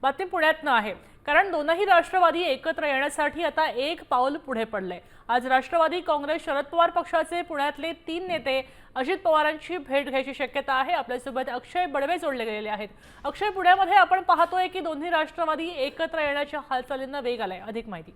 बातमी पुण्यातनं आहे, कारण दोनही राष्ट्रवादी एकत्र येण्यासाठी आता एक पाऊल पुढे पडले। आज राष्ट्रवादी काँग्रेस शरद पवार पक्षाचे पुण्यातले 3 नेते अजित पवारांची भेट घ्यायची शक्यता आहे। आपल्यासोबत अक्षय बडवे जोडले गेलेले आहेत। अक्षय, पुण्यामध्ये आपण पाहतोय की दोन्ही राष्ट्रवादी एकत्र येण्याच्या हालचालींना वेग आलाय, अधिक माहिती।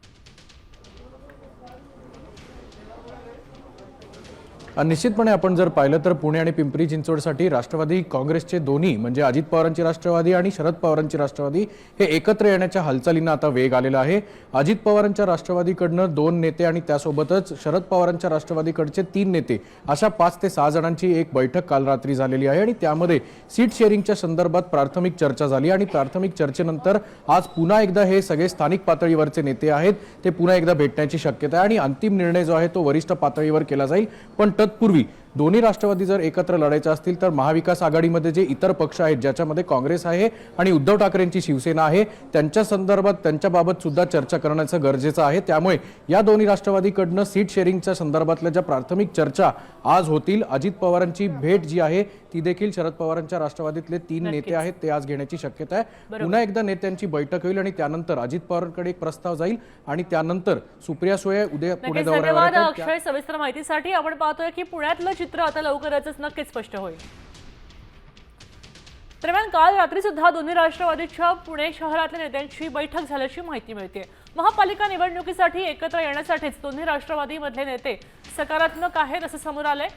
निश्चितपणे आपण जर पाहिलं तर पुणे आणि पिंपरी चिंचवडसाठी राष्ट्रवादी काँग्रेसचे दोन्ही म्हणजे अजित पवारांची राष्ट्रवादी आणि शरद पवारांची राष्ट्रवादी हे एकत्र येण्याच्या हालचालींना आता वेग आलेला आहे। अजित पवारांच्या राष्ट्रवादीकडनं 2 नेते आणि त्यासोबतच शरद पवारांच्या राष्ट्रवादीकडचे 3 नेते अशा 5 ते 6 जणांची एक बैठक काल रात्री झालेली आहे आणि त्यामध्ये सीट शेअरिंगच्या संदर्भात प्राथमिक चर्चा झाली आणि प्राथमिक चर्चेनंतर आज पुन्हा एकदा हे सगळे स्थानिक पातळीवरचे नेते आहेत ते पुन्हा एकदा भेटण्याची शक्यता आहे आणि अंतिम निर्णय जो आहे तो वरिष्ठ पातळीवर केला जाईल। पण तत्पूर्वी दोन्ही राष्ट्रवादी जर एकत्र लढायचे असतील तर महाविकास आघाडीमध्ये जे इतर पक्ष आहेत ज्याच्यामध्ये काँग्रेस आहे आणि उद्धव ठाकरेंची शिवसेना आहे त्यांच्या संदर्भात त्यांच्याबाबत सुद्धा चर्चा करण्याचं गरजेचं आहे। त्यामुळे या दोन्ही राष्ट्रवादीकडनं सीट शेअरिंगच्या संदर्भातल्या ज्या प्राथमिक चर्चा आज होतील, अजित पवारांची भेट जी आहे ती देखील शरद पवारांच्या राष्ट्रवादीतले 3 नेते आहेत ते आज घेण्याची शक्यता आहे। पुन्हा एकदा नेत्यांची बैठक होईल आणि त्यानंतर अजित पवारांकडे एक प्रस्ताव जाईल आणि त्यानंतर सुप्रिया सुळे उद्या पुणे दौऱ्यावर आहेत। अक्षय, सविस्तर माहितीसाठी आपण पाहतोय की पुण्यातलं चित्र आता लवकरच नक्कीच स्पष्ट होईल। दरम्यान काल रात्री सुद्धा दोन्ही राष्ट्रवादीच्या पुणे शहरातल्या नेत्यांची बैठक झाल्याची माहिती मिळते। महापालिका निवडणुकीसाठी एकत्र येण्यासाठीच दोन्ही राष्ट्रवादीमधले नेते सकारात्मक आहेत असं समोर आलंय।